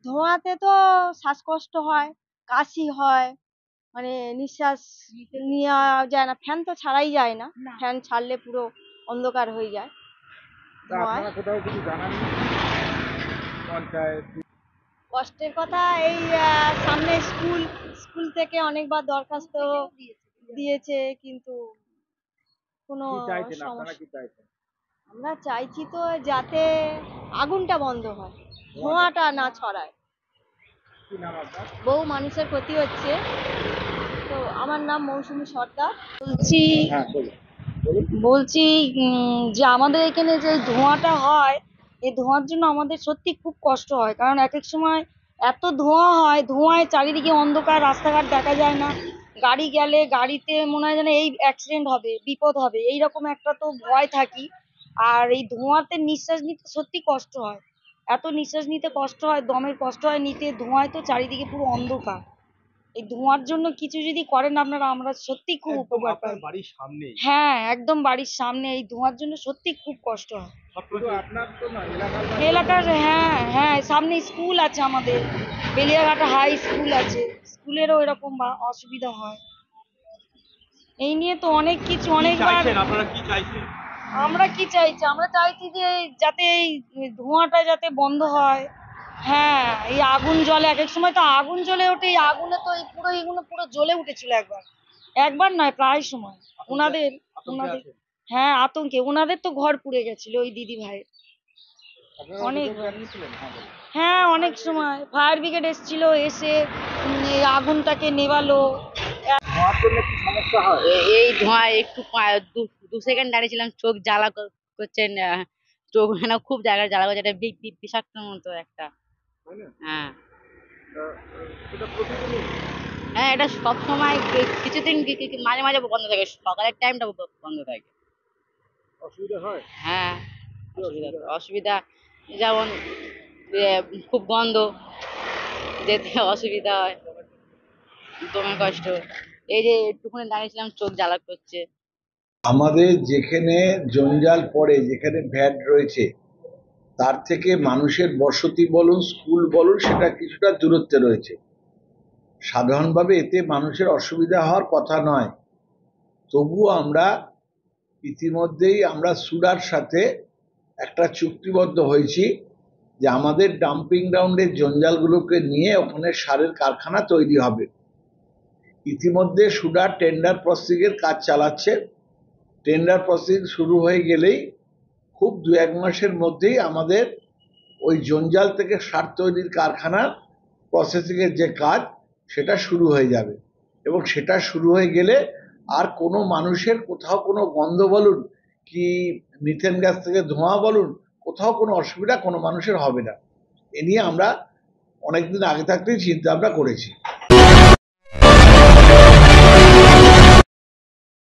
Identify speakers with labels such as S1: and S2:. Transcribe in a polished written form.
S1: ধোঁয়াতে তো শ্বাসকষ্ট হয়, কাশি হয়, মানে নিঃশ্বাস নেওয়া যায় না। ফ্যান তো ছাড়াই যায় না, ফ্যান ছাড়লে পুরো অন্ধকার হয়ে যায় ধোঁয়ায়। কষ্টের কথা এই সামনে স্কুল, স্কুল থেকে অনেকবার দরখাস্ত দিয়েছে, কিন্তু কোনো সমস্যা। আমরা চাইছি তো যাতে আগুনটা বন্ধ হয়, ধোঁয়াটা না ছড়ায়। বহু মানুষের ক্ষতি হচ্ছে। তো আমার নাম মৌসুমী সর্দার। বলছি বলছি যে আমাদের এখানে যে ধোঁয়াটা হয়, এই ধোঁয়ার জন্য আমাদের সত্যি খুব কষ্ট হয়। কারণ এক এক সময় এত ধোঁয়া হয়, ধোঁয়ায় চারিদিকে অন্ধকার, রাস্তাঘাট দেখা যায় না। গাড়ি গেলে গাড়িতে মনে হয় যেন এই অ্যাক্সিডেন্ট হবে, বিপদ হবে, এইরকম একটা তো ভয় থাকি। আর এই ধোঁয়াতে নিঃশ্বাস নিতে সত্যি কষ্ট হয়। এত নিঃশ্বাস নিতে কষ্ট হয়, দমের কষ্ট হয় নিতে। ধোঁয়ায় তো চারিদিকে পুরো অন্ধকার। এই ধোঁয়ার জন্য কিছু যদি করেন আপনারা, আমরা সত্যি খুব উপকার পাই। হ্যাঁ, একদম বাড়ির সামনে। এই ধোঁয়ার জন্য সত্যি খুব কষ্ট হয় এলাকার। হ্যাঁ হ্যাঁ, সামনে স্কুল আছে আমাদের, বেলিয়াঘাটা হাই স্কুল আছে, স্কুলেরও এরকম অসুবিধা হয়। এই নিয়ে তো অনেক কিছু, অনেকবার। আমরা কি চাইছি? আমরা চাইছি যে যাতে এই ধোঁয়াটা যাতে বন্ধ হয়। হ্যাঁ, এই আগুন জ্বলে, এক এক সময় তো আগুন জ্বলে ওঠে। এই আগুনে তো এই পুরো এগুলো পুরো জ্বলে উঠেছিল একবার, একবার নয় প্রায় সময়। ওনাদের ওনাদের হ্যাঁ, আতঙ্কে ওনাদের তো ঘর পুড়ে গেছিল ওই দিদি ভাইয়ের অনেক। হ্যাঁ, অনেক সময় ফায়ার ব্রিগেড এসেছিল, এসে এই আগুনটাকে নেভালো।
S2: এই ধোঁয়া একটু 2 সেকেন্ড দাঁড়িয়েছিলাম, চোখ জ্বালা করছে। চোখ মানে খুব জায়গায় জ্বালা করছে, এটা বিষাক্ত মতো একটা। হ্যাঁ হ্যাঁ, এটা সব সময় কিছুদিন মাঝে মাঝে বন্ধ থাকে, সকালের টাইমটা বন্ধ থাকে। হ্যাঁ, অসুবিধা যেমন খুব গন্ধ, যেতে অসুবিধা হয়, দমে কষ্ট। এই যে একটুখানি দাঁড়িয়েছিলাম, চোখ জ্বালা করছে।
S3: আমাদের যেখানে জঞ্জাল পড়ে, যেখানে ভ্যাট রয়েছে, তার থেকে মানুষের বসতি বলুন, স্কুল বলুন, সেটা কিছুটা দূরত্বে রয়েছে। সাধারণভাবে এতে মানুষের অসুবিধা হওয়ার কথা নয়। তবুও আমরা ইতিমধ্যেই সুডার সাথে একটা চুক্তিবদ্ধ হয়েছি যে আমাদের ডাম্পিং গ্রাউন্ডের জঞ্জালগুলোকে নিয়ে ওখানে সারের কারখানা তৈরি হবে। ইতিমধ্যে সুডার টেন্ডার প্রসেসিংয়ের কাজ চালাচ্ছে। টেন্ডার প্রসেসিং শুরু হয়ে গেলেই খুব 2-1 মাসের মধ্যেই আমাদের ওই জঞ্জাল থেকে সার তৈরির কারখানার প্রসেসিংয়ের যে কাজ, সেটা শুরু হয়ে যাবে। এবং সেটা শুরু হয়ে গেলে আর কোনো মানুষের কোথাও কোনো গন্ধ বলুন কি মিথেন গ্যাস থেকে ধোঁয়া বলুন, কোথাও কোনো অসুবিধা কোনো মানুষের হবে না। এ নিয়ে আমরা অনেকদিন আগে থাকতেই চিন্তা ভাবনা করেছি।